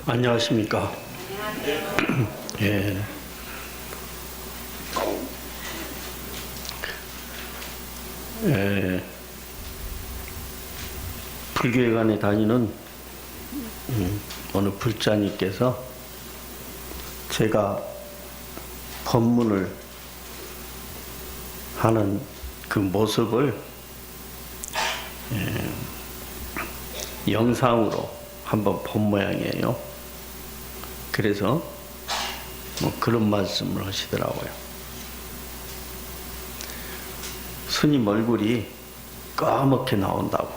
안녕하십니까. 예. 불교회관에 다니는 어느 불자님께서 제가 법문을 하는 그 모습을 영상으로 한번 본 모양이에요. 그래서 그런 말씀을 하시더라고요. 스님 얼굴이 까맣게 나온다고.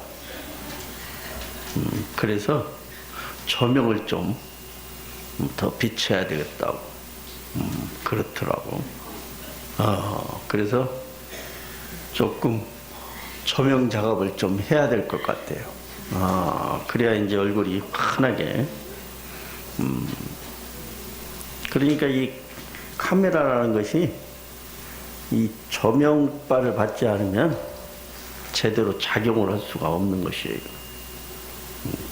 그래서 조명을 좀 더 비춰야 되겠다고 그렇더라고. 그래서 조금 조명 작업을 좀 해야 될 것 같아요. 그래야 이제 얼굴이 환하게. 그러니까 이 카메라라는 것이 이 조명바를 받지 않으면 제대로 작용을 할 수가 없는 것이에요.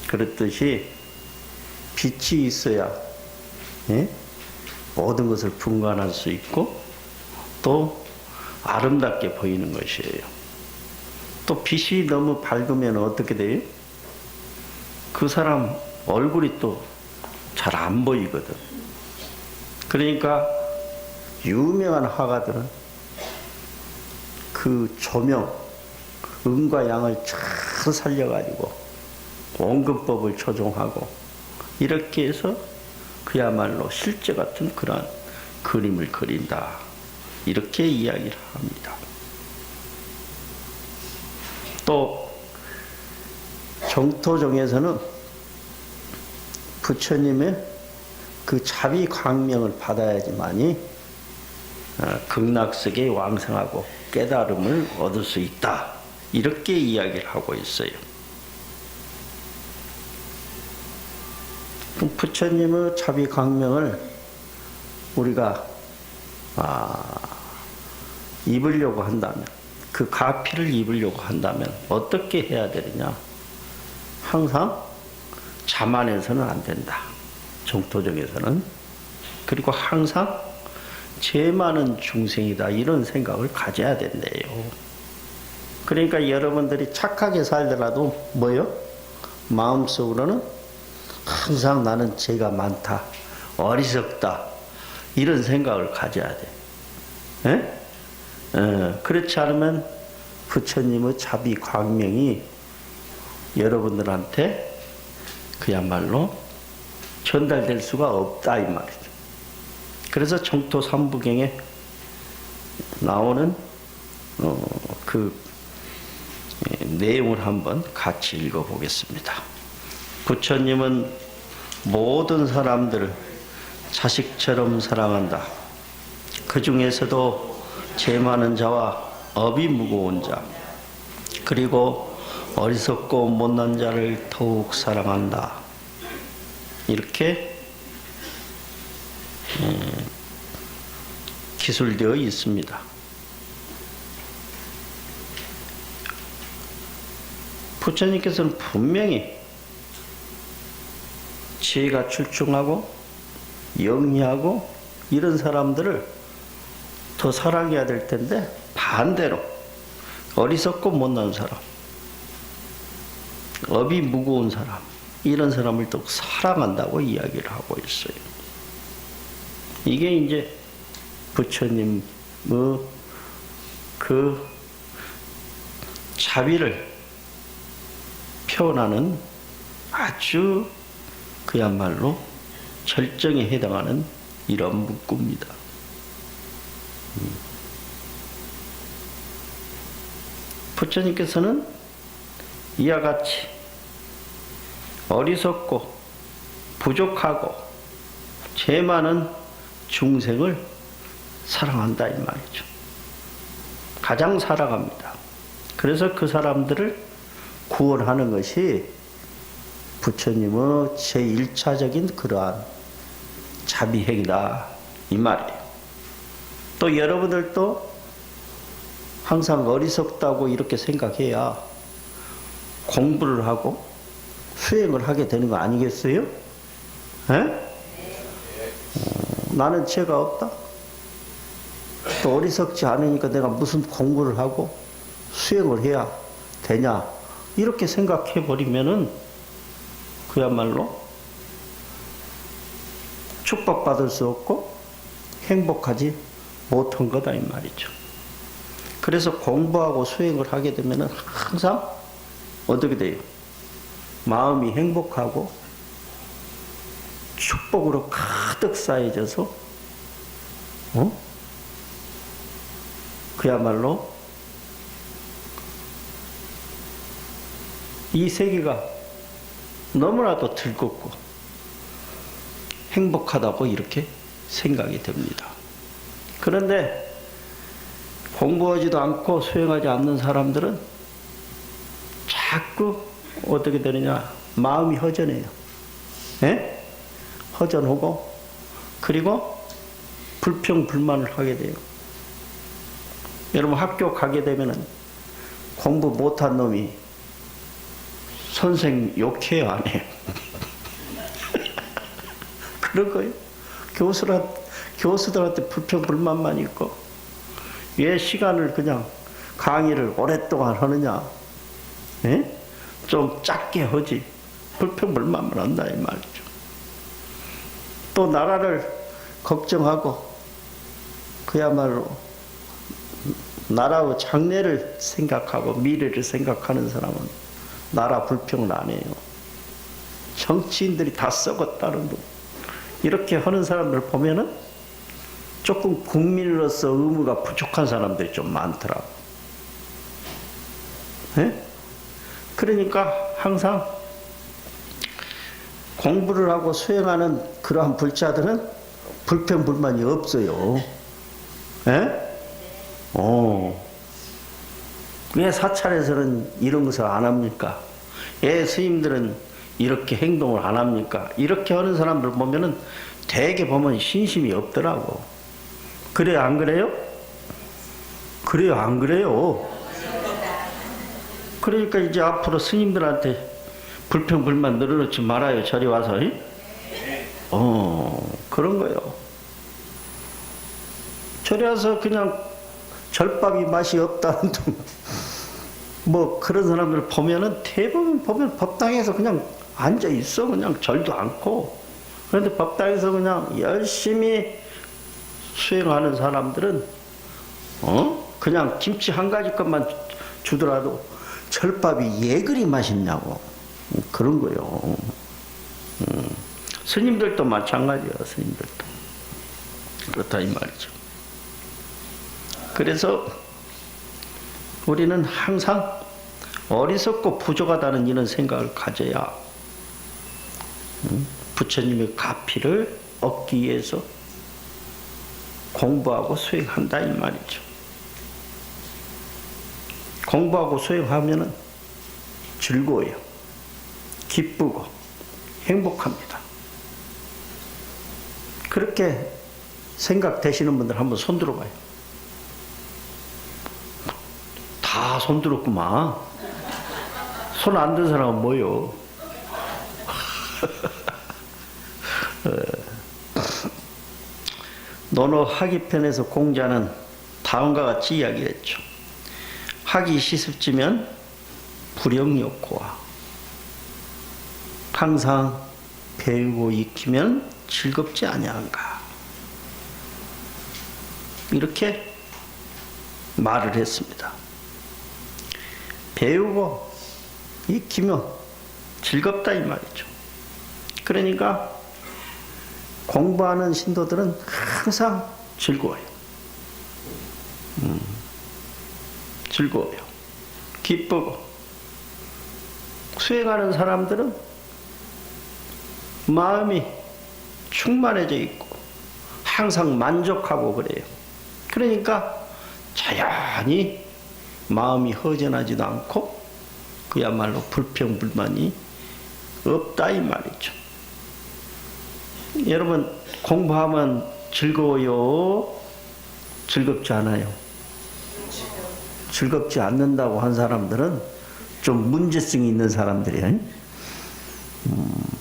그렇듯이 빛이 있어야 모든 것을 분간할 수 있고 또 아름답게 보이는 것이에요. 또 빛이 너무 밝으면 어떻게 돼요? 그 사람 얼굴이 또 잘 안 보이거든. 그러니까 유명한 화가들은 그 조명, 음과 양을 잘 살려가지고 원근법을 조종하고 이렇게 해서 그야말로 실제 같은 그러한 그림을 그린다. 이렇게 이야기를 합니다. 또 정토정에서는 부처님의 그 자비 광명을 받아야지만이 극락세계에 왕성하고 깨달음을 얻을 수 있다. 이렇게 이야기를 하고 있어요. 부처님의 자비 광명을 우리가 입으려고 한다면, 그 가피를 입으려고 한다면 어떻게 해야 되느냐? 항상 자만해서는 안 된다. 정토정에서는. 그리고 항상 죄 많은 중생이다. 이런 생각을 가져야 된대요. 그러니까 여러분들이 착하게 살더라도 뭐요? 마음속으로는 항상 나는 죄가 많다. 어리석다. 이런 생각을 가져야 돼. 그렇지 않으면 부처님의 자비 광명이 여러분들한테 그야말로 전달될 수가 없다 이 말이죠. 그래서 정토 삼부경에 나오는 그 내용을 한번 같이 읽어보겠습니다. 부처님은 모든 사람들을 자식처럼 사랑한다. 그 중에서도 죄 많은 자와 업이 무거운 자, 그리고 어리석고 못난 자를 더욱 사랑한다. 이렇게 기술되어 있습니다. 부처님께서는 분명히 지혜가 출중하고 영리하고 이런 사람들을 더 사랑해야 될 텐데 반대로 어리석고 못난 사람, 업이 무거운 사람, 이런 사람을 더 사랑한다고 이야기를 하고 있어요. 이게 이제 부처님의 그 자비를 표현하는 아주 그야말로 절정에 해당하는 이런 문구입니다. 부처님께서는 이와 같이 어리석고 부족하고 죄 많은 중생을 사랑한다 이 말이죠. 가장 사랑합니다. 그래서 그 사람들을 구원하는 것이 부처님의 제1차적인 그러한 자비행위다 이 말이에요. 또 여러분들도 항상 어리석다고 이렇게 생각해야 공부를 하고 수행을 하게 되는 거 아니겠어요? 에? 나는 죄가 없다? 또 어리석지 않으니까 내가 무슨 공부를 하고 수행을 해야 되냐? 이렇게 생각해 버리면은 그야말로 축복받을 수 없고 행복하지 못한 거다 이 말이죠. 그래서 공부하고 수행을 하게 되면은 항상 어떻게 돼요? 마음이 행복하고 축복으로 가득 쌓여져서 그야말로 이 세계가 너무나도 즐겁고 행복하다고 이렇게 생각이 됩니다. 그런데 공부하지도 않고 수행하지 않는 사람들은 자꾸 어떻게 되느냐? 마음이 허전해요. 예? 허전하고 그리고 불평불만을 하게 돼요. 여러분 학교 가게 되면은 공부 못한 놈이 선생 욕해요, 안 해요? 그럴 거예요. 교수들한테 불평불만만 있고 왜 시간을 그냥 강의를 오랫동안 하느냐? 예? 좀 짧게 하지. 불평불만만 한다 이 말이죠. 또 나라를 걱정하고 그야말로 나라의 장래를 생각하고 미래를 생각하는 사람은 나라 불평을 안 해요. 정치인들이 다 썩었다는 거. 이렇게 하는 사람들 보면은 조금 국민으로서 의무가 부족한 사람들이 좀 많더라고. 네? 그러니까 항상 공부를 하고 수행하는 그러한 불자들은 불평불만이 없어요. 네? 왜 사찰에서는 이런 것을 안 합니까? 왜 스님들은 이렇게 행동을 안 합니까? 이렇게 하는 사람들 보면은 대개 보면 신심이 없더라고. 그래요, 안 그래요? 그래요, 안 그래요? 그러니까 이제 앞으로 스님들한테 불평불만 늘어놓지 말아요. 저리 와서. 그런 거요. 저리 와서 그냥 절밥이 맛이 없다는 뭐 그런 사람들 보면은 대부분 보면 법당에서 그냥 앉아 있어. 그냥 절도 않고. 그런데 법당에서 그냥 열심히 수행하는 사람들은 그냥 김치 한 가지 것만 주더라도 절밥이 예 그리 맛있냐고 그런 거요. 스님들도 마찬가지야. 스님들도 그렇다 이 말이죠. 그래서 우리는 항상 어리석고 부족하다는 이런 생각을 가져야 부처님의 가피를 얻기 위해서 공부하고 수행한다 이 말이죠. 공부하고 수행하면은 즐거워요. 기쁘고 행복합니다. 그렇게 생각되시는 분들 한번 손 들어봐요. 다 손 들었구만. 손 안 든 사람은 뭐요? 논어 학이편에서 공자는 다음과 같이 이야기했죠. 학이 시습지면 불영욕고와 항상 배우고 익히면 즐겁지 아니한가. 이렇게 말을 했습니다. 배우고 익히면 즐겁다 이 말이죠. 그러니까 공부하는 신도들은 항상 즐거워요. 즐거워요. 기쁘고 수행하는 사람들은 마음이 충만해져 있고 항상 만족하고 그래요. 그러니까 자연히 마음이 허전하지도 않고 그야말로 불평불만이 없다 이 말이죠. 여러분 공부하면 즐거워요? 즐겁지 않아요? 즐겁지 않는다고 한 사람들은 좀 문제성이 있는 사람들이에요.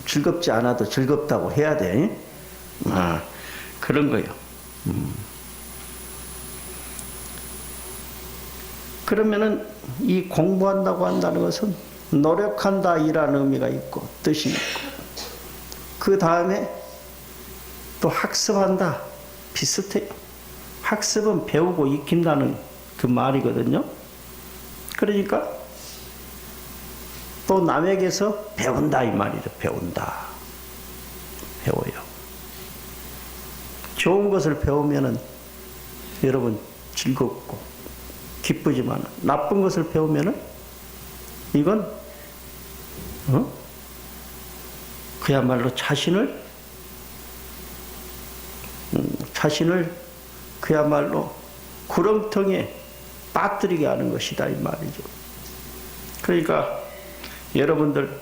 즐겁지 않아도 즐겁다고 해야 돼. 그런 거예요. 그러면은 이 공부한다고 한다는 것은 노력한다 이라는 의미가 있고 뜻이 있고, 그 다음에 또 학습한다 비슷해요. 학습은 배우고 익힌다는 그 말이거든요. 그러니까 또 남에게서 배운다 이 말이죠. 배운다. 배워요. 좋은 것을 배우면은 여러분 즐겁고 기쁘지만, 나쁜 것을 배우면은 이건 그야말로 자신을 그야말로 구렁텅이에 빠뜨리게 하는 것이다 이 말이죠. 그러니까 여러분들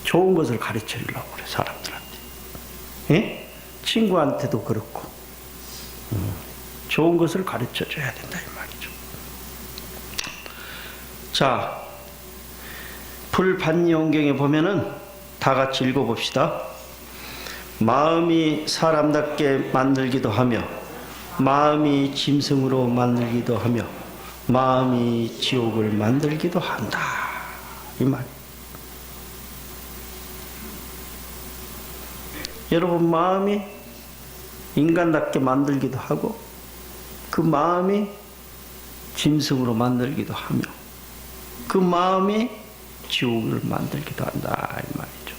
좋은 것을 가르쳐 주려고 그래, 사람들한테. 예? 친구한테도 그렇고 좋은 것을 가르쳐 줘야 된다 이 말이죠. 자, 불반용경에 보면은 다 같이 읽어봅시다. 마음이 사람답게 만들기도 하며 마음이 짐승으로 만들기도 하며 마음이 지옥을 만들기도 한다 이 말. 여러분, 마음이 인간답게 만들기도 하고 그 마음이 짐승으로 만들기도 하며 그 마음이 지옥을 만들기도 한다 이 말이죠.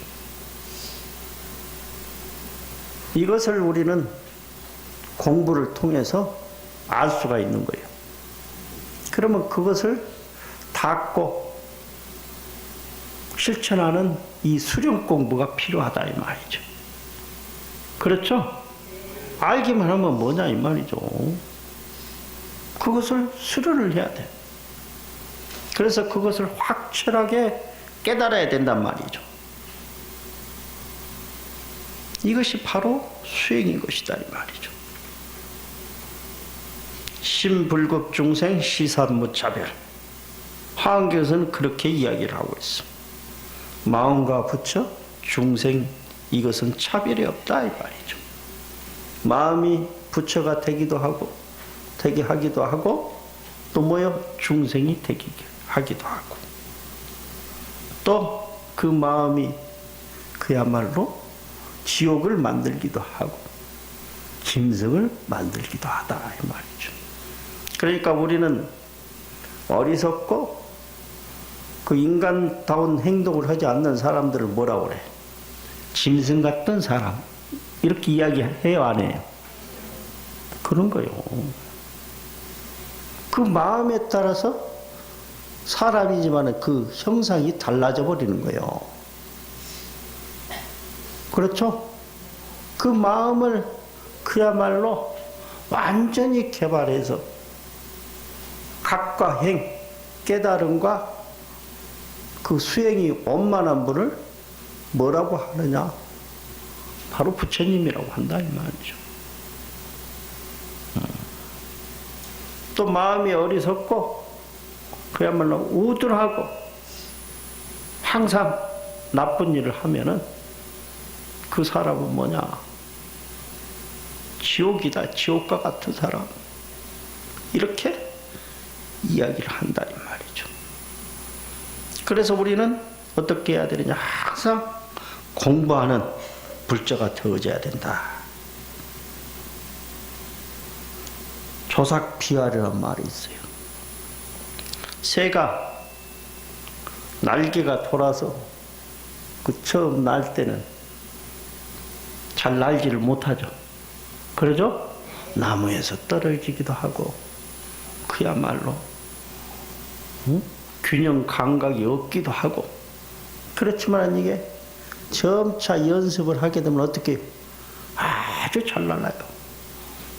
이것을 우리는 공부를 통해서 알 수가 있는 거예요. 그러면 그것을 닦고 실천하는 이 수련 공부가 필요하다 이 말이죠. 그렇죠? 알기만 하면 뭐냐 이 말이죠. 그것을 수련을 해야 돼. 그래서 그것을 확실하게 깨달아야 된단 말이죠. 이것이 바로 수행인 것이다 이 말이죠. 심불급 중생 시산무차별. 화엄경에서는 그렇게 이야기를 하고 있습니다. 마음과 부처 중생, 이것은 차별이 없다 이 말이죠. 마음이 부처가 되기도 하고 되게 하기도 하고 또 뭐요? 중생이 되게 하기도 하고 또 그 마음이 그야말로 지옥을 만들기도 하고 짐승을 만들기도 하다 이 말이죠. 그러니까 우리는 어리석고 그 인간다운 행동을 하지 않는 사람들을 뭐라고 그래? 짐승 같은 사람, 이렇게 이야기해요 안 해요? 그런 거요. 그 마음에 따라서 사람이지만 그 형상이 달라져 버리는 거예요. 그렇죠? 그 마음을 그야말로 완전히 개발해서 각과 행, 깨달음과 그 수행이 원만한 분을 뭐라고 하느냐? 바로 부처님이라고 한다 이 말이죠. 또 마음이 어리석고 그야말로 우둔하고 항상 나쁜 일을 하면은 그 사람은 뭐냐? 지옥이다, 지옥과 같은 사람. 이렇게 이야기를 한다 이 말이죠. 그래서 우리는 어떻게 해야 되느냐? 항상 공부하는 불자가 되어져야 된다. 조삭비활이라는 말이 있어요. 새가 날개가 돌아서 그 처음 날 때는 잘 날지를 못하죠. 그러죠? 나무에서 떨어지기도 하고 그야말로 균형 감각이 없기도 하고, 그렇지만 이게 점차 연습을 하게 되면 어떻게 아주 잘 날아요.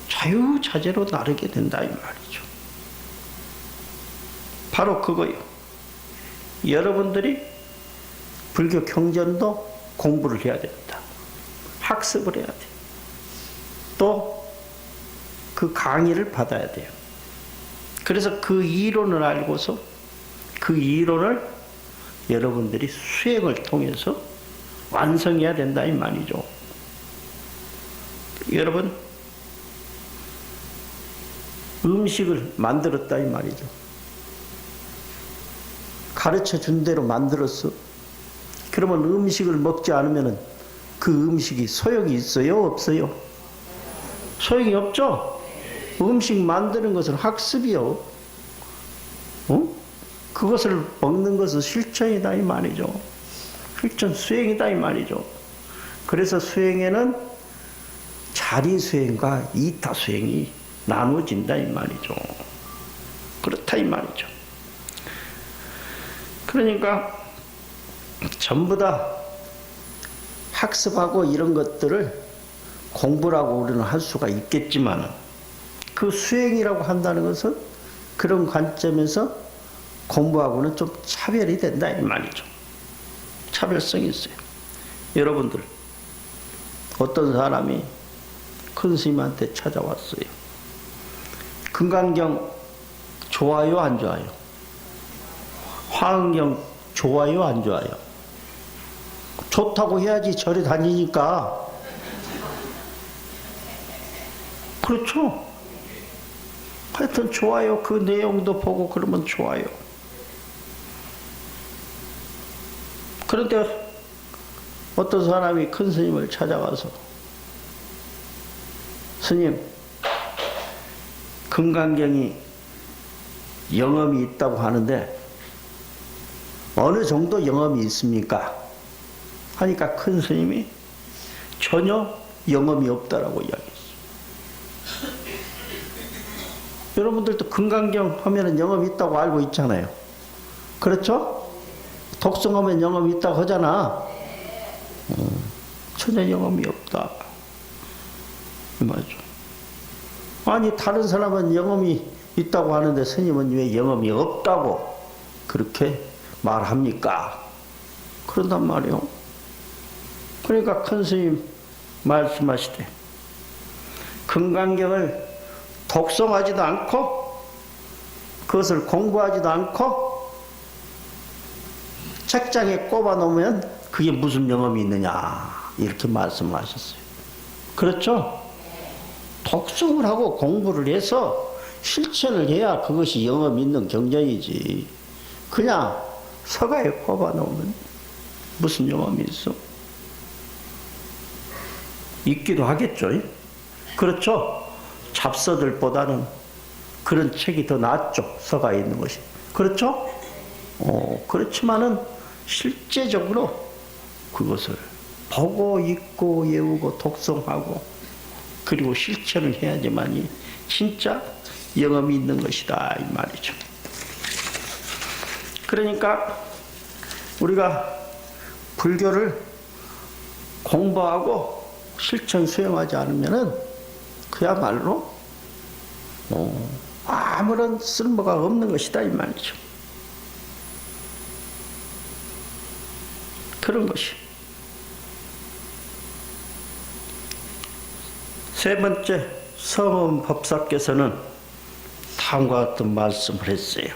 자유자재로 나르게 된다 이 말이죠. 바로 그거요. 여러분들이 불교 경전도 공부를 해야 됩니다. 학습을 해야 돼요. 또 그 강의를 받아야 돼요. 그래서 그 이론을 알고서 그 이론을 여러분들이 수행을 통해서 완성해야 된다 이 말이죠. 여러분, 음식을 만들었다 이 말이죠. 가르쳐 준 대로 만들었어. 그러면 음식을 먹지 않으면 그 음식이 소용이 있어요? 없어요? 소용이 없죠? 음식 만드는 것은 학습이요. 그것을 먹는 것은 실천이다 이 말이죠. 실천 수행이다 이 말이죠. 그래서 수행에는 자리 수행과 이타 수행이 나눠진다 이 말이죠. 그렇다 이 말이죠. 그러니까 전부 다 학습하고 이런 것들을 공부라고 우리는 할 수가 있겠지만 그 수행이라고 한다는 것은 그런 관점에서 공부하고는 좀 차별이 된다 이 말이죠. 차별성이 있어요. 여러분들, 어떤 사람이 큰 스님한테 찾아왔어요. 금강경 좋아요 안 좋아요? 화엄경 좋아요 안 좋아요? 좋다고 해야지 절에 다니니까. 그렇죠? 하여튼 좋아요. 그 내용도 보고 그러면 좋아요. 그런데 어떤 사람이 큰 스님을 찾아가서 스님, 금강경이 영험이 있다고 하는데 어느 정도 영험이 있습니까? 하니까 큰 스님이 전혀 영험이 없다라고 이야기했어요. 여러분들도 금강경 하면은 영험이 있다고 알고 있잖아요. 그렇죠? 독성하면 영험이 있다고 하잖아. 전혀 영험이 없다. 맞죠. 아니 다른 사람은 영험이 있다고 하는데 스님은 왜 영험이 없다고 그렇게 말합니까? 그런단 말이에요. 그러니까 큰 스님 말씀하시되 금강경을 독송하지도 않고 그것을 공부하지도 않고 책장에 꼽아 놓으면 그게 무슨 영험이 있느냐 이렇게 말씀하셨어요. 그렇죠? 독송을 하고 공부를 해서 실천을 해야 그것이 영험이 있는 경전이지. 그냥 서가에 꼽아 놓으면 무슨 영험이 있어? 있기도 하겠죠. 그렇죠? 잡서들보다는 그런 책이 더 낫죠. 서가에 있는 것이. 그렇죠? 그렇지만은 실제적으로 그것을 보고 읽고 외우고 독송하고 그리고 실천을 해야지만이 진짜 영험이 있는 것이다 이 말이죠. 그러니까 우리가 불교를 공부하고 실천 수행하지 않으면은 그야말로 아무런 쓸모가 없는 것이다 이 말이죠. 그런 것이. 세 번째, 성엄 법사께서는 다음과 같은 말씀을 했어요.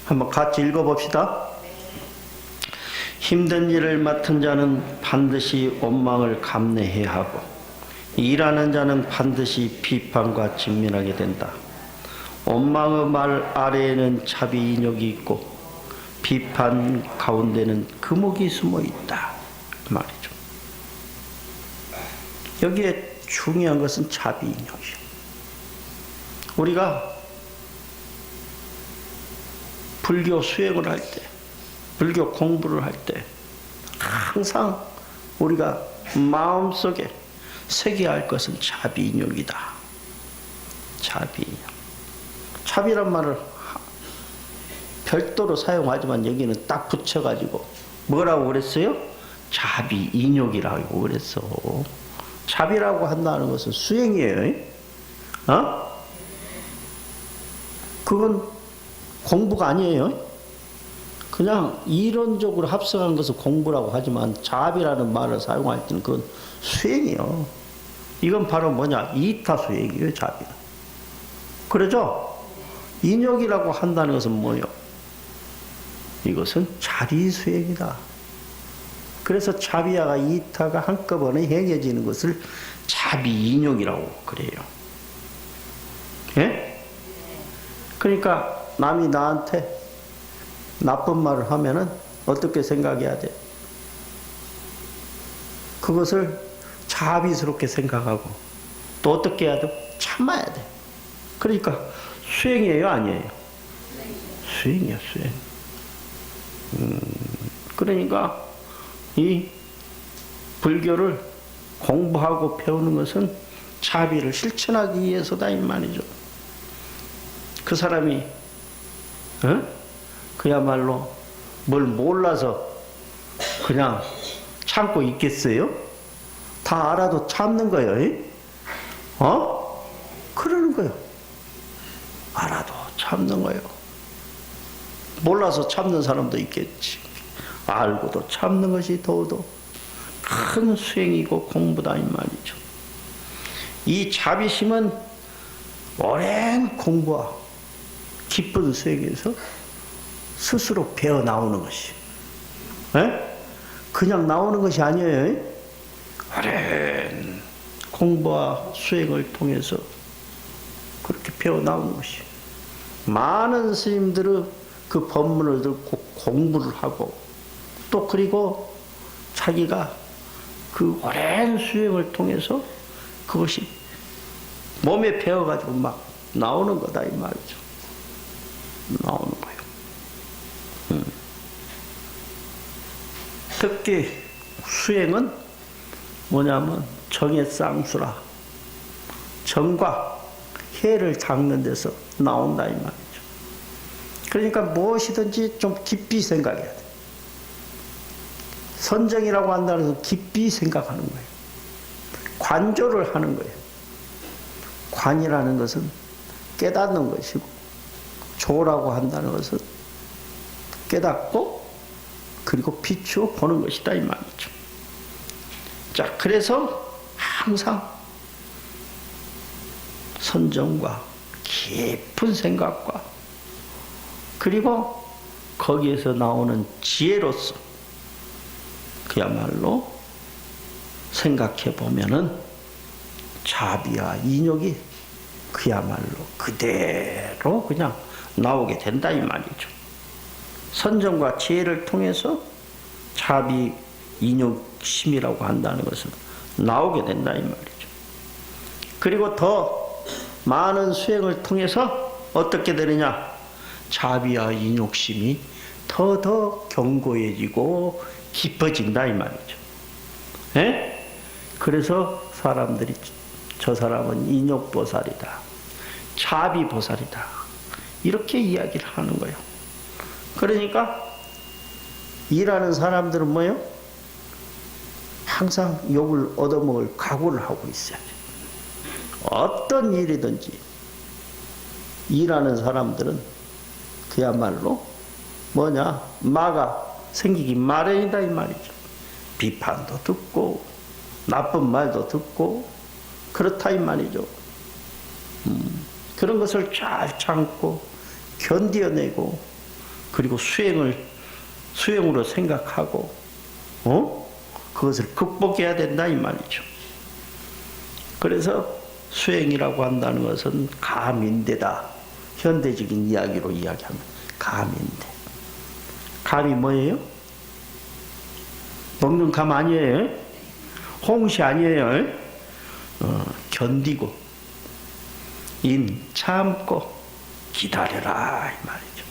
한번 같이 읽어봅시다. 힘든 일을 맡은 자는 반드시 원망을 감내해야 하고 일하는 자는 반드시 비판과 직면하게 된다. 원망의 말 아래에는 자비 인욕이 있고 비판 가운데는 금옥이 숨어 있다 말이죠. 여기에 중요한 것은 자비 인욕이에요. 우리가 불교 수행을 할 때, 불교 공부를 할 때 항상 우리가 마음속에 새겨야 할 것은 자비 인욕이다. 자비 인욕. 자비란 말을 별도로 사용하지만 여기는 딱 붙여가지고 뭐라고 그랬어요? 자비 인욕이라고 그랬어. 자비라고 한다는 것은 수행이에요. 그건 공부가 아니에요. 그냥 이론적으로 합성한 것을 공부라고 하지만 자비라는 말을 사용할 때는 그건 수행이에요. 이건 바로 뭐냐? 이타 수행이에요, 자비는. 그러죠? 인욕이라고 한다는 것은 뭐예요? 이것은 자리 수행이다. 그래서 자비와 이타가 한꺼번에 행해지는 것을 자비인욕이라고 그래요. 예? 그러니까 남이 나한테 나쁜 말을 하면은 어떻게 생각해야 돼? 그것을 자비스럽게 생각하고 또 어떻게 해야 돼? 참아야 돼. 그러니까 수행이에요, 아니에요? 수행이야, 수행. 그러니까 이 불교를 공부하고 배우는 것은 자비를 실천하기 위해서다 이 말이죠. 그 사람이 그야말로 뭘 몰라서 그냥 참고 있겠어요? 다 알아도 참는 거예요. 그러는 거예요. 알아도 참는 거예요. 몰라서 참는 사람도 있겠지. 알고도 참는 것이 더더 큰 수행이고 공부다 이 말이죠. 이 자비심은 오랜 공부와 기쁜 수행에서 스스로 배어 나오는 것이. 그냥 나오는 것이 아니에요. 오랜 공부와 수행을 통해서 그렇게 배어 나오는 것이. 많은 스님들은 그 법문을 듣고 공부를 하고 또 그리고 자기가 그 오랜 수행을 통해서 그것이 몸에 배어가지고 막 나오는 거다 이 말이죠. 나오는 거예요. 특히 수행은 뭐냐면 정의 쌍수라 정과 해를 닦는 데서 나온다 이 말이죠. 그러니까 무엇이든지 좀 깊이 생각해야 돼. 선정이라고 한다는 것은 깊이 생각하는 거예요. 관조를 하는 거예요. 관이라는 것은 깨닫는 것이고 조라고 한다는 것은 깨닫고 그리고 비추어 보는 것이다 이 말이죠. 자, 그래서 항상 선정과 깊은 생각과 그리고 거기에서 나오는 지혜로서 그야말로 생각해 보면은 자비와 인욕이 그야말로 그대로 그냥 나오게 된다 이 말이죠. 선정과 지혜를 통해서 자비, 인욕심이라고 한다는 것은 나오게 된다 이 말이죠. 그리고 더 많은 수행을 통해서 어떻게 되느냐? 자비와 인욕심이 더 견고해지고 깊어진다 이 말이죠. 예? 그래서 사람들이 저 사람은 인욕보살이다, 자비보살이다 이렇게 이야기를 하는 거예요. 그러니까 일하는 사람들은 뭐예요? 항상 욕을 얻어먹을 각오를 하고 있어야 돼. 어떤 일이든지 일하는 사람들은 그야말로 뭐냐? 마가 생기기 마련이다 이 말이죠. 비판도 듣고 나쁜 말도 듣고 그렇다 이 말이죠. 그런 것을 잘 참고 견뎌내고 그리고 수행으로 생각하고 그것을 극복해야 된다 이 말이죠. 그래서 수행이라고 한다는 것은 감인대다. 현대적인 이야기로 이야기하면 감인대. 감이 뭐예요? 먹는 감 아니에요? 홍시 아니에요? 견디고 참고 기다려라 이 말이죠.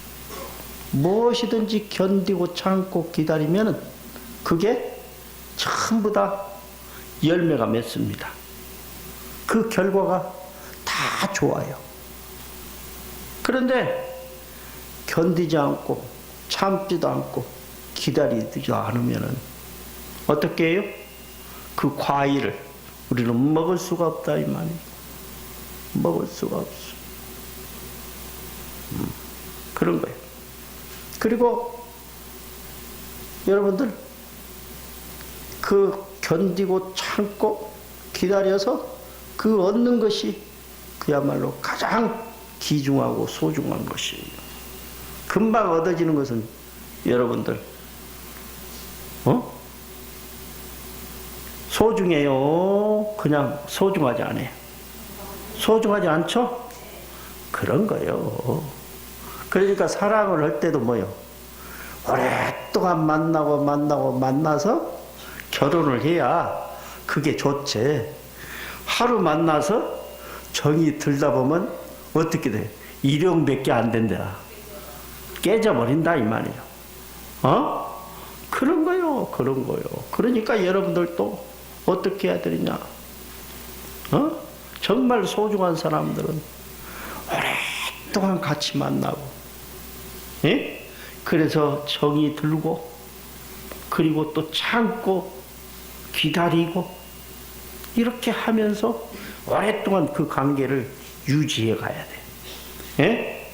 무엇이든지 견디고 참고 기다리면 그게 전부 다 열매가 맺습니다. 그 결과가 다 좋아요. 그런데 견디지 않고 참지도 않고 기다리지도 않으면 어떻게 해요? 그 과일을 우리는 먹을 수가 없다 이 말이에요. 먹을 수가 없어. 그런 거예요. 그리고 여러분들 그 견디고 참고 기다려서 그 얻는 것이 그야말로 가장 귀중하고 소중한 것이에요. 금방 얻어지는 것은 여러분들 소중해요? 그냥 소중하지 않아요? 소중하지 않죠? 그런 거예요. 그러니까 사랑을 할 때도 뭐요? 오랫동안 만나서 결혼을 해야 그게 좋지. 하루 만나서 정이 들다 보면 어떻게 돼? 일용밖에 안 된다. 깨져버린다 이 말이에요. 그런 거요. 그러니까 여러분들도 어떻게 해야 되느냐? 정말 소중한 사람들은 오랫동안 같이 만나고, 예? 그래서 정이 들고, 그리고 또 참고, 기다리고, 이렇게 하면서 오랫동안 그 관계를 유지해 가야 돼. 예?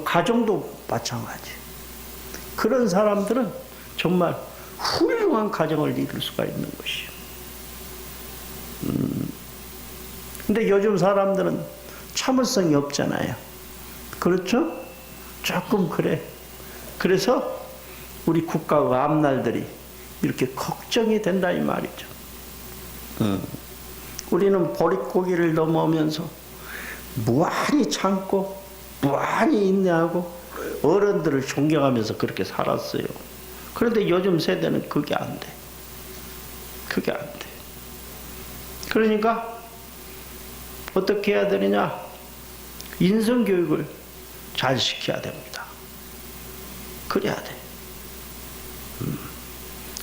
가정도 마찬가지. 그런 사람들은 정말 훌륭한 가정을 이룰 수가 있는 것이요. 근데 요즘 사람들은 참을성이 없잖아요. 그렇죠? 조금 그래. 그래서 우리 국가가 앞날들이 이렇게 걱정이 된다 이 말이죠. 우리는 보릿고개를 넘어오면서 무한히 참고 무한히 인내하고 어른들을 존경하면서 그렇게 살았어요. 그런데 요즘 세대는 그게 안 돼. 그게 안 돼. 그러니까 어떻게 해야 되느냐? 인성교육을 잘 시켜야 됩니다. 그래야 돼.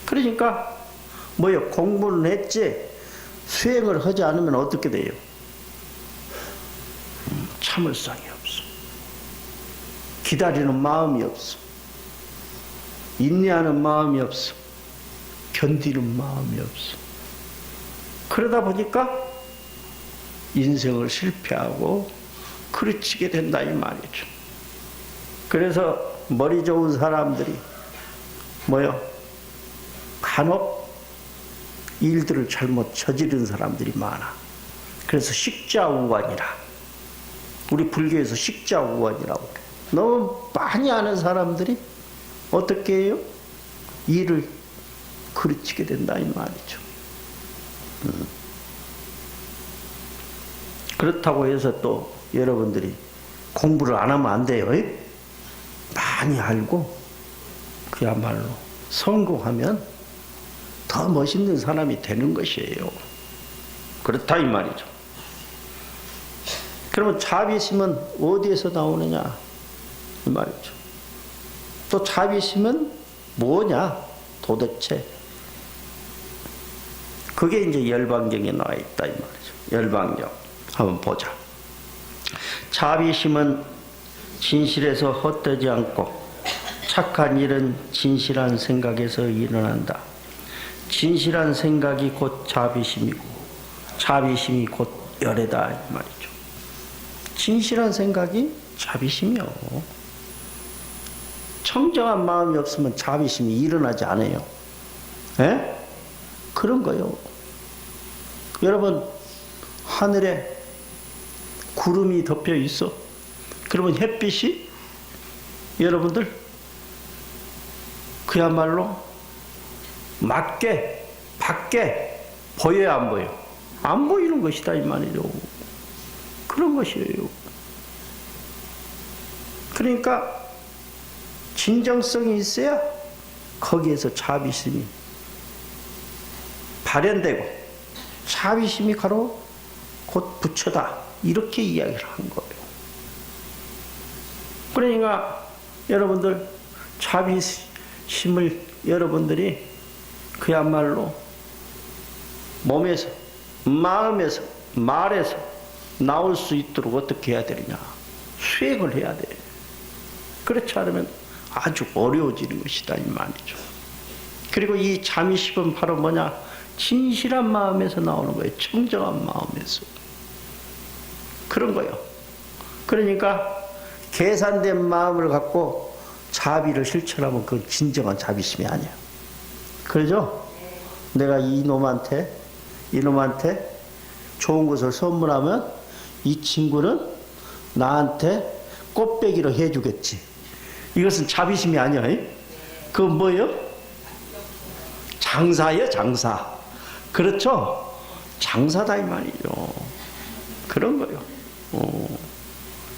그러니까 뭐요? 공부는 했지 수행을 하지 않으면 어떻게 돼요? 참을성이 없어. 기다리는 마음이 없어. 인내하는 마음이 없어. 견디는 마음이 없어. 그러다 보니까 인생을 실패하고 그르치게 된다 이 말이죠. 그래서 머리 좋은 사람들이 뭐요? 간혹 일들을 잘못 저지른 사람들이 많아. 그래서 식자우관이라. 우리 불교에서 식자우관이라고 그래. 너무 많이 아는 사람들이 어떻게 해요? 일을 그르치게 된다 이 말이죠. 그렇다고 해서 또 여러분들이 공부를 안 하면 안 돼요. 많이 알고 그야말로 성공하면 더 멋있는 사람이 되는 것이에요. 그렇다 이 말이죠. 그러면 자비심은 어디에서 나오느냐 이 말이죠. 또 자비심은 뭐냐 도대체. 그게 이제 열반경에 나와 있다 이 말이죠. 열반경 한번 보자. 자비심은 진실에서 헛되지 않고 착한 일은 진실한 생각에서 일어난다. 진실한 생각이 곧 자비심이고 자비심이 곧 열애다 이 말이죠. 진실한 생각이 자비심이요. 청정한 마음이 없으면 자비심이 일어나지 않아요. 에? 그런 거요. 여러분 하늘에 구름이 덮여 있어. 그러면 햇빛이 여러분들 그야말로 밖에 보여요 안 보여? 안 보이는 것이다 이 말이죠. 그런 것이에요. 그러니까 진정성이 있어야 거기에서 자비심이 발현되고 자비심이 바로 곧 부처다 이렇게 이야기를 한 거예요. 그러니까 여러분들 자비심을 여러분들이 그야말로 몸에서 마음에서 말에서 나올 수 있도록 어떻게 해야 되느냐 수행을 해야 돼. 그렇지 않으면 아주 어려워지는 것이다 이 말이죠. 그리고 이 자비심은 바로 뭐냐 진실한 마음에서 나오는 거예요. 청정한 마음에서. 그런 거예요. 그러니까 계산된 마음을 갖고 자비를 실천하면 그건 진정한 자비심이 아니야. 그러죠? 내가 이놈한테 좋은 것을 선물하면 이 친구는 나한테 꽃배기로 해주겠지. 이것은 자비심이 아니야. 그건 뭐예요? 장사예요, 장사. 그렇죠? 장사다 이 말이죠. 그런 거요.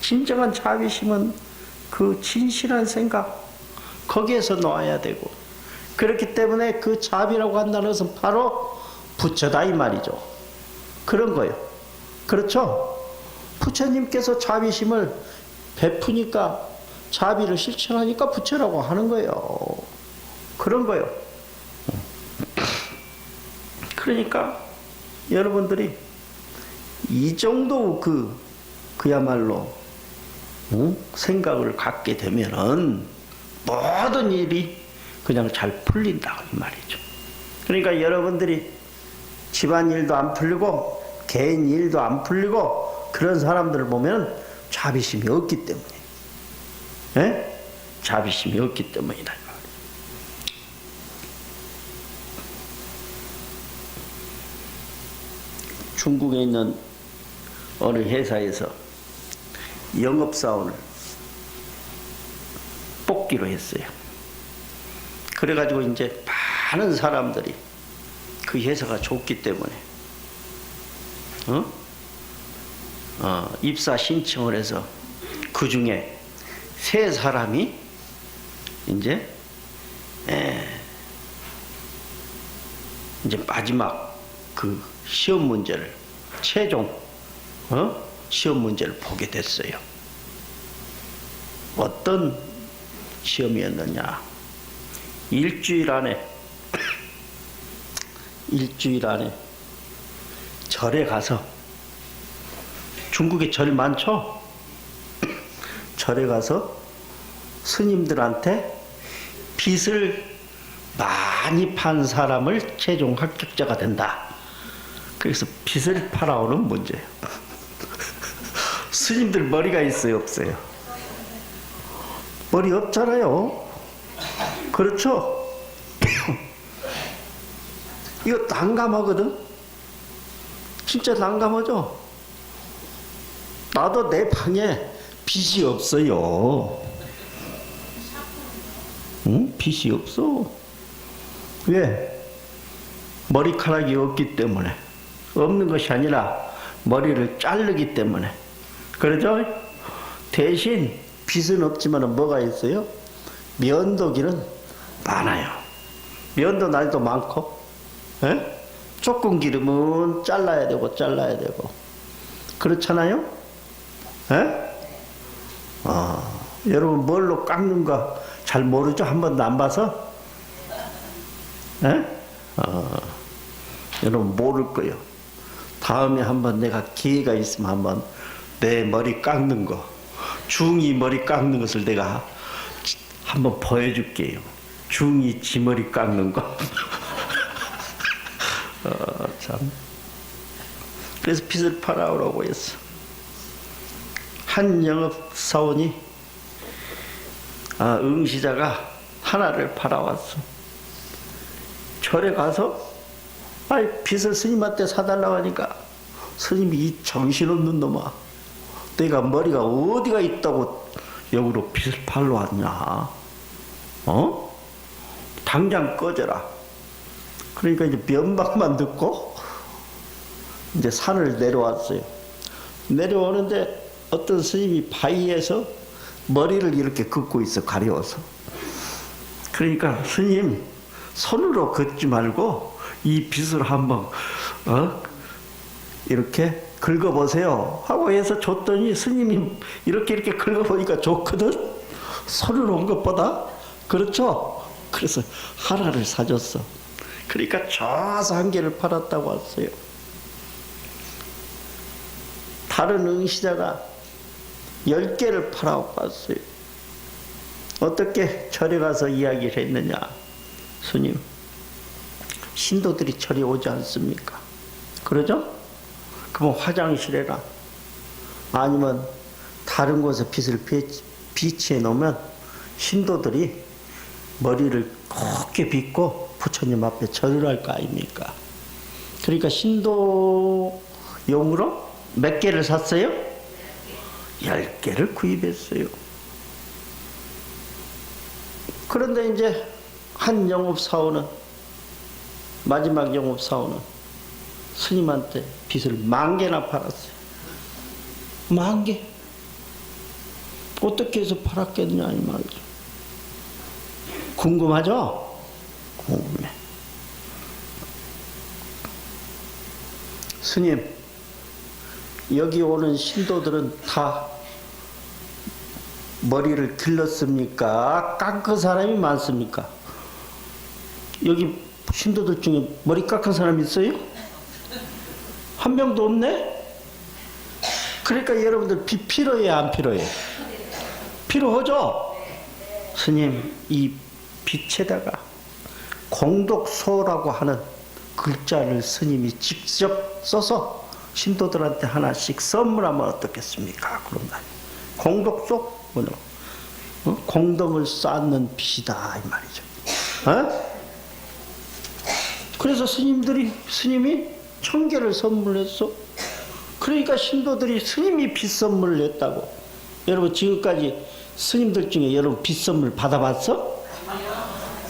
진정한 자비심은 그 진실한 생각 거기에서 놓아야 되고, 그렇기 때문에 그 자비라고 한다는 것은 바로 부처다 이 말이죠. 그런 거요. 그렇죠? 부처님께서 자비심을 베푸니까, 자비를 실천하니까 부처라고 하는 거예요. 그런 거요. 그러니까 여러분들이 이 정도 그야말로 생각을 갖게 되면은 모든 일이 그냥 잘 풀린다 이 말이죠. 그러니까 여러분들이 집안 일도 안 풀리고 개인 일도 안 풀리고 그런 사람들을 보면 자비심이 없기 때문에, 예? 자비심이 없기 때문이다. 중국에 있는 어느 회사에서 영업사원을 뽑기로 했어요. 그래가지고 이제 많은 사람들이 그 회사가 좋기 때문에 입사 신청을 해서 그 중에 3사람이 이제 마지막 그 시험 문제를 최종 시험 문제를 보게 됐어요. 어떤 시험이었느냐? 일주일 안에 절에 가서, 중국에 절 많죠? 절에 가서 스님들한테 빚을 많이 판 사람을 최종 합격자가 된다. 그래서 빚을 팔아오는 문제예요. 스님들 머리가 있어요, 없어요? 머리 없잖아요. 그렇죠? 이거 난감하거든? 진짜 난감하죠? 나도 내 방에 빚이 없어요. 응? 빚이 없어. 왜? 머리카락이 없기 때문에. 없는 것이 아니라 머리를 자르기 때문에. 그러죠? 대신 빚은 없지만 뭐가 있어요? 면도기는 많아요. 면도 날도 많고, 에? 조금 기르면 잘라야 되고 그렇잖아요? 에? 여러분 뭘로 깎는가 잘 모르죠? 한 번도 안 봐서? 에? 여러분 모를 거예요. 다음에 한번 내가 기회가 있으면 한번 내 머리 깎는 거, 중이 머리 깎는 것을 내가 한번 보여줄게요. 중이 지 머리 깎는 거. 참. 그래서 빚을 팔아오라고 했어. 한 영업사원이, 응시자가 하나를 팔아왔어. 절에 가서 빚을 스님한테 사달라고 하니까 스님이 이 정신없는 놈아, 내가 머리가 어디가 있다고 여기로 빚을 팔러 왔냐? 당장 꺼져라. 그러니까 이제 면박만 듣고 이제 산을 내려왔어요. 내려오는데 어떤 스님이 바위에서 머리를 이렇게 긋고 있어, 가려워서. 그러니까 스님, 손으로 긋지 말고 이 빗을 한번 이렇게 긁어보세요 하고 해서 줬더니 스님이 이렇게 긁어보니까 좋거든? 손으로 온 것보다. 그렇죠? 그래서 하나를 사줬어. 그러니까 저서 한 개를 팔았다고 왔어요. 다른 응시자가 10개를 팔아오고 왔어요. 어떻게 절에 가서 이야기를 했느냐? 스님, 신도들이 절에 오지 않습니까? 그러죠? 그럼 화장실에나 아니면 다른 곳에 빚을 비치해 놓으면 신도들이 머리를 곱게 빗고 부처님 앞에 절을 할 거 아닙니까? 그러니까 신도용으로 몇 개를 샀어요? 10개를 구입했어요. 그런데 이제 한 영업사원은, 마지막 영업사원은 스님한테 빚을 10,000개나 팔았어요. 10,000개. 어떻게 해서 팔았겠냐 이 말이죠. 궁금하죠? 궁금해. 스님, 여기 오는 신도들은 다 머리를 길렀습니까? 깎은 사람이 많습니까? 여기 신도들 중에 머리 깎은 사람 있어요? 한 명도 없네? 그러니까 여러분들 빚 필요해 안 필요해? 필요하죠? 스님, 이 빛에다가 공덕소라고 하는 글자를 스님이 직접 써서 신도들한테 하나씩 선물하면 어떻겠습니까? 그런다. 공덕소? 뭐냐? 공덕을 쌓는 빛이다 이 말이죠. 어? 그래서 스님이 1,000개를 선물했어. 그러니까 신도들이 스님이 빛 선물을 냈다고. 여러분 지금까지 스님들 중에 여러분 빛 선물 받아봤어?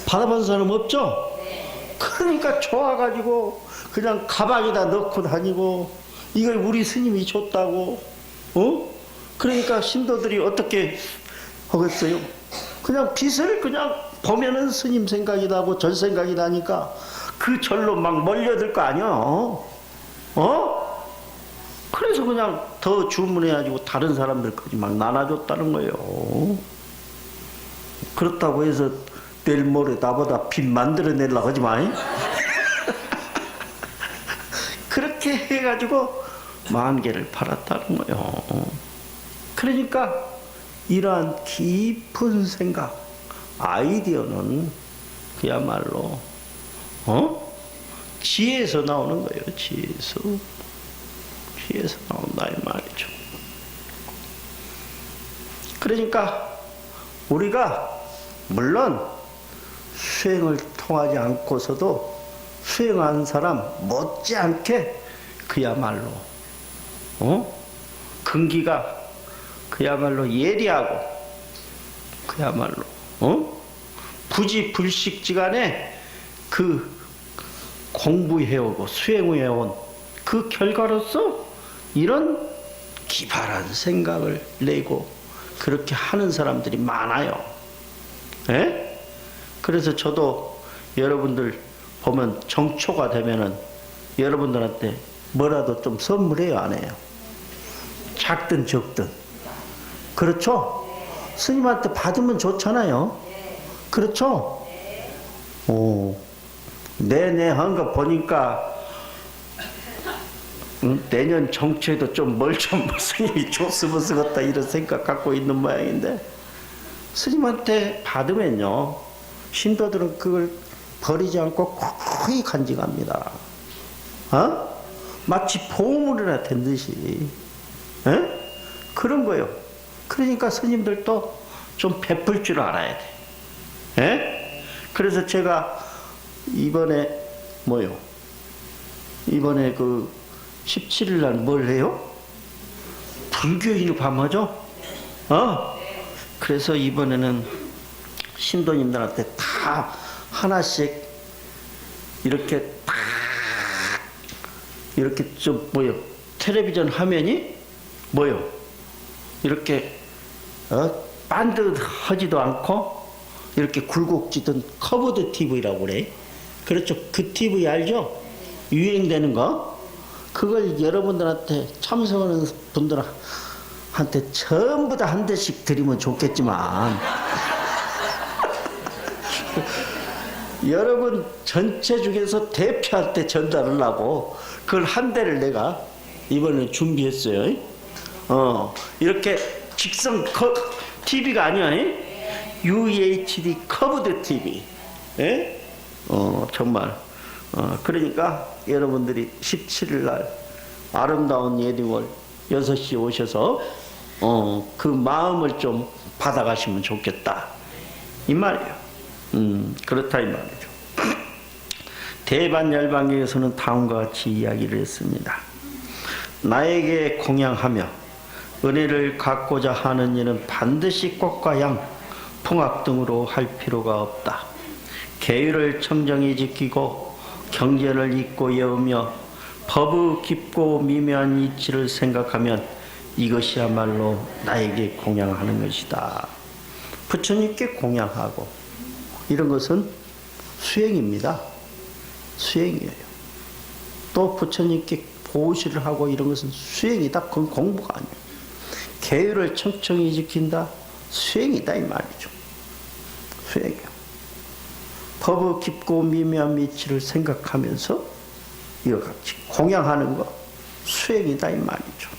받아본 사람 없죠? 그러니까 좋아가지고 그냥 가방에다 넣고 다니고 이걸 우리 스님이 줬다고. 그러니까 신도들이 어떻게 하겠어요? 그냥 빛을 그냥 보면은 스님 생각이 나고 절 생각이 나니까 그 절로 막 몰려들 거 아니야. 그래서 그냥 더 주문해가지고 다른 사람들까지 막 나눠줬다는 거예요. 그렇다고 해서 내일 모레 나보다 빚 만들어내려고 하지 마. 그렇게 해가지고 10,000개를 팔았다는 거예요. 그러니까 이러한 깊은 생각, 아이디어는 그야말로 지혜에서 나오는 거예요. 지혜에서 나온다 이 말이죠. 그러니까 우리가 물론 수행을 통하지 않고서도 수행한 사람 못지않게 그야말로 근기가 그야말로 예리하고 그야말로 부지불식지간에 그 공부해오고 수행해온 그 결과로서 이런 기발한 생각을 내고 그렇게 하는 사람들이 많아요. 예? 그래서 저도 여러분들 보면 정초가 되면은 여러분들한테 뭐라도 좀 선물해요, 안 해요? 작든 적든. 그렇죠? 스님한테 받으면 좋잖아요. 그렇죠? 오, 네네 한 거 보니까 내년 정초에도 좀 뭘 좀 스님이 줬으면 쓰겠다 이런 생각 갖고 있는 모양인데 스님한테 받으면요 신도들은 그걸 버리지 않고 거의 간직합니다. 마치 보물이나 된 듯이. 그런 거요. 그러니까 스님들도 좀 베풀 줄 알아야 돼. 그래서 제가 이번에 이번에 그 17일 날 뭘 해요? 불교인을 밤하죠? 그래서 이번에는 신도님들한테 다 하나씩 이렇게 딱 이렇게 좀 텔레비전 화면이 이렇게 반듯하지도 않고 이렇게 굴곡지던 커브드 TV라고 그래. 그렇죠? 그 TV 알죠? 유행되는 거. 그걸 여러분들한테 참석하는 분들한테 전부 다 한 대씩 드리면 좋겠지만 여러분 전체 중에서 대표한테 전달하려고 그걸 한 대를 내가 이번에 준비했어요. 이렇게 직선 TV가 아니야. UHD 커브드 TV. 정말. 그러니까 여러분들이 17일 날 아름다운 예딩월 6시에 오셔서 그 마음을 좀 받아가시면 좋겠다 이 말이에요. 그렇다 이 말이죠. 대반열반경에서는 다음과 같이 이야기를 했습니다. 나에게 공양하며 은혜를 갖고자 하는 이는 반드시 꽃과 양, 풍악 등으로 할 필요가 없다. 계율을 청정히 지키고 경전을 읽고 외우며 법의 깊고 미묘한 이치를 생각하면 이것이야말로 나에게 공양하는 것이다. 부처님께 공양하고 이런 것은 수행입니다. 수행이에요. 또 부처님께 보시를 하고 이런 것은 수행이다. 그건 공부가 아니에요. 계율을 청청히 지킨다. 수행이다 이 말이죠. 수행이요. 법의 깊고 미묘한 이치를 생각하면서 이와 같이 공양하는 것 수행이다 이 말이죠.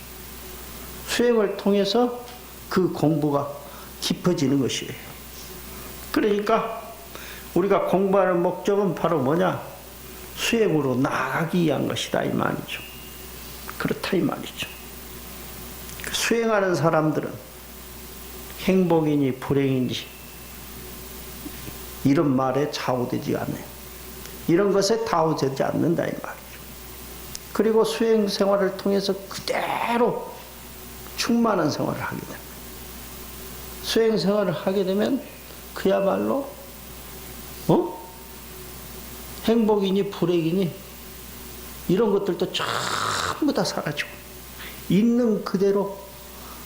수행을 통해서 그 공부가 깊어지는 것이에요. 그러니까 우리가 공부하는 목적은 바로 뭐냐? 수행으로 나아가기 위한 것이다 이 말이죠. 그렇다 이 말이죠. 수행하는 사람들은 행복이니 불행인지 이런 말에 좌우되지 않아요. 이런 것에 좌우되지 않는다 이 말이죠. 그리고 수행 생활을 통해서 그대로 충만한 생활을 하게 됩니다. 수행 생활을 하게 되면 그야말로 행복이니 불행이니 이런 것들도 전부 다 사라지고 있는 그대로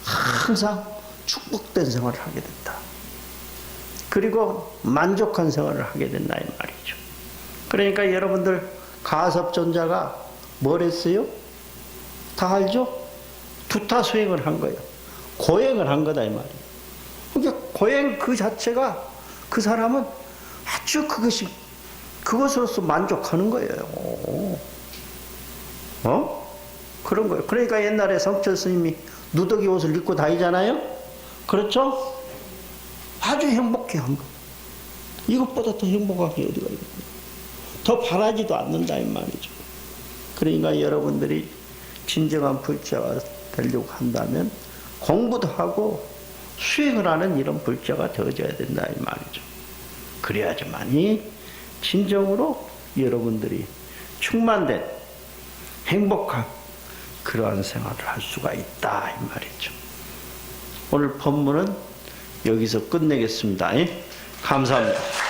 항상 축복된 생활을 하게 된다. 그리고 만족한 생활을 하게 된다 이 말이죠. 그러니까 여러분들 가섭존자가 뭘 했어요? 다 알죠? 두타 수행을 한 거예요. 고행을 한 거다 이 말이에요. 그러니까 고행 그 자체가 그 사람은 아주 그것으로서 만족하는 거예요. 그런 거예요. 그러니까 옛날에 성철 스님이 누더기 옷을 입고 다니잖아요. 그렇죠? 아주 행복해 한 거. 이것보다 더 행복한 게 어디가 있는 더 바라지도 않는다 이 말이죠. 그러니까 여러분들이 진정한 불자가 되려고 한다면 공부도 하고 수행을 하는 이런 불자가 되어져야 된다 이 말이죠. 그래야지만이 진정으로 여러분들이 충만된 행복한 그러한 생활을 할 수가 있다 이 말이죠. 오늘 법문은 여기서 끝내겠습니다. 감사합니다.